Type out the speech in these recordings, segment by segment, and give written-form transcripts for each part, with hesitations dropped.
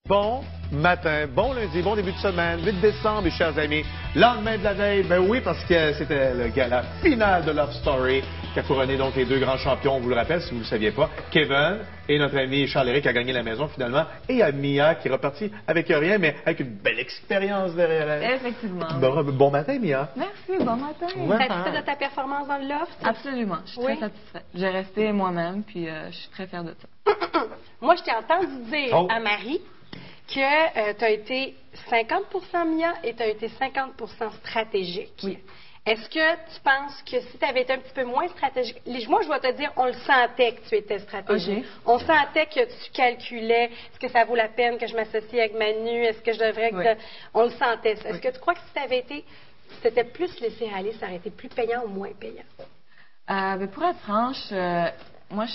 Bon matin, bon lundi, bon début de semaine, 8 décembre, mes chers amis. Lendemain de la veille, ben oui, parce que c'était le gala final de Love Story qui a couronné donc les deux grands champions, on vous le rappelle si vous ne le saviez pas, Kevin et notre ami Charles-Éric qui a gagné la maison finalement, et il y a Mia qui est repartie avec rien, mais avec une belle expérience derrière elle. Effectivement. Bon matin, Mia. Merci, bon matin. Satisfaite de ta performance dans le loft? Absolument, je suis très satisfaite. J'ai resté moi-même, puis je suis très fière de ça. Moi, je t'ai entendu dire à Marie que tu as été 50% Mia et tu as été 50% stratégique. Oui. Est-ce que tu penses que si tu avais été un petit peu moins stratégique... Moi, je dois te dire, on le sentait que tu étais stratégique. Okay. On sentait que tu calculais, est-ce que ça vaut la peine que je m'associe avec Manu, est-ce que je devrais... On le sentait. Est-ce que tu crois que si tu avais été... Si tu étais plus laissé aller, ça aurait été plus payant ou moins payant? Ben, pour être franche, moi,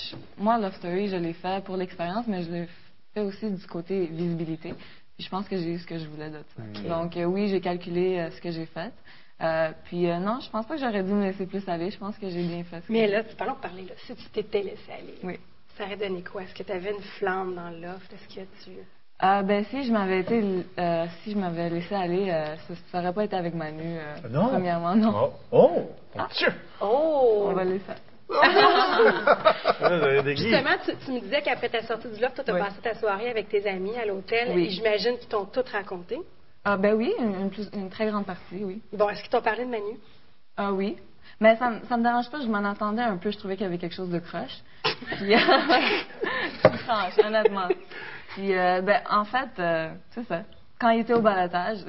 Love Story, je l'ai fait pour l'expérience, mais je l'ai fait aussi du côté visibilité. Puis je pense que j'ai eu ce que je voulais de ça. Okay. Donc oui, j'ai calculé ce que j'ai fait. Puis non, je pense pas que j'aurais dû me laisser plus aller. Je pense que j'ai bien fait. Mais là, parlons de parler. Là. Si tu t'étais laissé aller, oui. Ça aurait donné quoi? Est-ce que tu avais une flamme dans le loft? Est-ce que tu... Ben si je m'avais laissé aller, ça n'aurait pas été avec Manu. Non. Premièrement, non. On va le faire. Justement, tu me disais qu'après ta sortie du loft, tu as passé ta soirée avec tes amis à l'hôtel. Oui. Et j'imagine qu'ils t'ont tout raconté. Ben oui, une très grande partie, oui. Bon, est-ce qu'ils t'ont parlé de Manu? Oui. Mais ça me dérange pas, je m'en attendais un peu, je trouvais qu'il y avait quelque chose de croche. Puis, franche, honnêtement. Puis, en fait, c'est ça. Quand il était au balotage,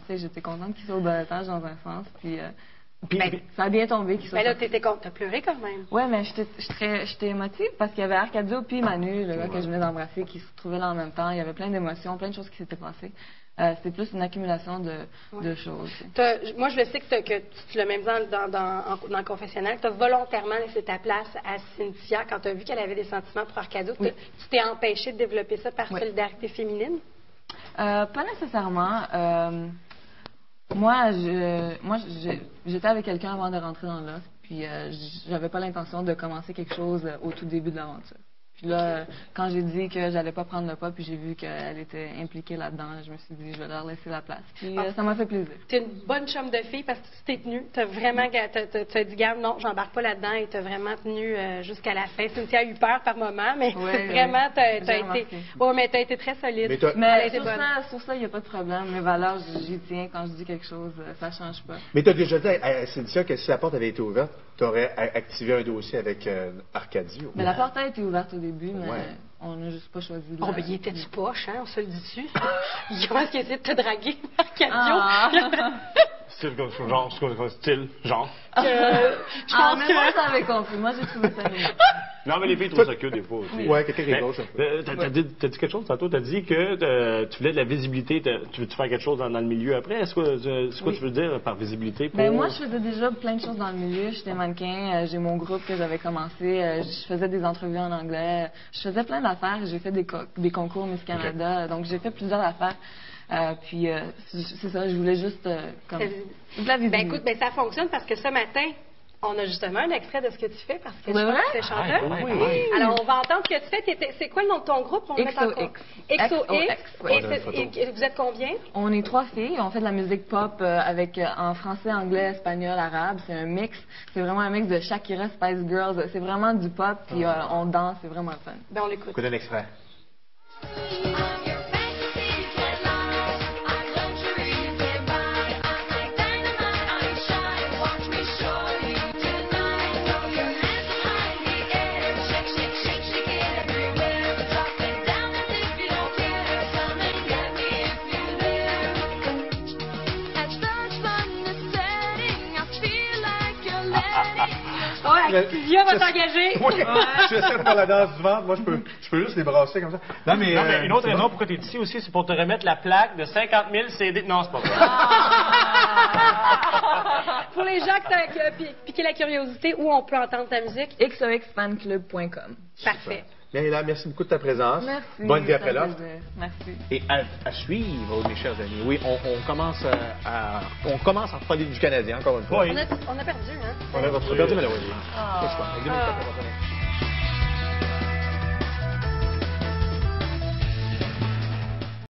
j'étais contente qu'il soit au balotage dans un sens. Puis, ça a bien tombé qu'il soit. Mais là, t'as pleuré quand même. Ouais, mais j'étais émotive parce qu'il y avait Arcadio puis Manu, le gars que je venais d'embrasser, qui se trouvaient là en même temps. Il y avait plein d'émotions, plein de choses qui s'étaient passées. C'était plus une accumulation de choses. Moi, je le sais que tu l'as même dit dans le confessionnal, tu as volontairement laissé ta place à Cynthia quand tu as vu qu'elle avait des sentiments pour Arcadio. Oui. Tu t'es empêché de développer ça par solidarité féminine? Pas nécessairement. Moi, j'étais avec quelqu'un avant de rentrer dans l'offre, puis j'avais pas l'intention de commencer quelque chose au tout début de l'aventure. Puis là, quand j'ai dit que j'allais pas prendre le pas, puis j'ai vu qu'elle était impliquée là-dedans, je me suis dit, je vais leur laisser la place. Puis ça m'a fait plaisir. Tu es une bonne chum de fille parce que tu t'es tenue. Tu as vraiment t'as dit, Gab, non, j'embarque pas là-dedans, et tu as vraiment tenu jusqu'à la fin. Cynthia a eu peur par moment, mais vraiment, tu as été. Ouais, mais tu as été très solide. Mais sur ça, il n'y a pas de problème. Mes valeurs, j'y tiens. Quand je dis quelque chose, ça change pas. Mais tu as déjà dit à Cynthia que si la porte avait été ouverte, tu aurais activé un dossier avec Arcadio. Mais la porte a été ouverte au début, mais on n'a juste pas choisi de... Oh, ben il était du poche, hein, on se le dit dessus. Il pense qu'il essaie de te draguer, Arcadio. Style comme genre, style, genre. Je pense que... moi, ça avait compris. Moi, j'ai trouvé ça mignon. Non, mais les filles trouvent ça cute des fois aussi. Ouais, quelqu'un qui est gauche un peu. T'as dit quelque chose tantôt? T'as dit que tu voulais de la visibilité. Tu veux-tu faire quelque chose dans le milieu après? C'est quoi tu veux dire par visibilité? Ben, moi, je faisais déjà plein de choses dans le milieu. J'étais mannequin. J'ai mon groupe que j'avais commencé. Je faisais des entrevues en anglais. Je faisais plein d'affaires. J'ai fait des concours Miss Canada. Donc, j'ai fait plusieurs affaires. Puis, c'est ça, je voulais juste comme de la visibilité. Ben écoute, ça fonctionne parce que ce matin, on a justement un extrait de ce que tu fais parce que je pense que tu es chanteuse. Oui. Alors, on va entendre ce que tu fais. C'est quoi le nom de ton groupe? XOX. Et vous êtes combien? On est 3 filles. On fait de la musique pop avec en français, anglais, espagnol, arabe. C'est un mix. C'est vraiment un mix de Shakira, Spice Girls. C'est vraiment du pop. Puis on danse. C'est vraiment fun. Ben, on l'écoute. Écoute un extrait. Sylvia va t'engager. Oui, je suis sûr pour la danse du ventre. Moi, je peux juste les brasser comme ça. Non, mais une autre raison pourquoi tu es ici aussi, c'est pour te remettre la plaque de 50 000 CD. Non, c'est pas vrai. Pour les gens qui ont piqué la curiosité, où on peut entendre ta musique? xoxfanclub.com. Parfait. Bien, Hélène, merci beaucoup de ta présence. Merci. Bonne vie après l'offre. Merci. Et à suivre, mes chers amis. Oui, on commence à parler du Canadien, encore une fois. On a perdu, hein? On a perdu malheureusement.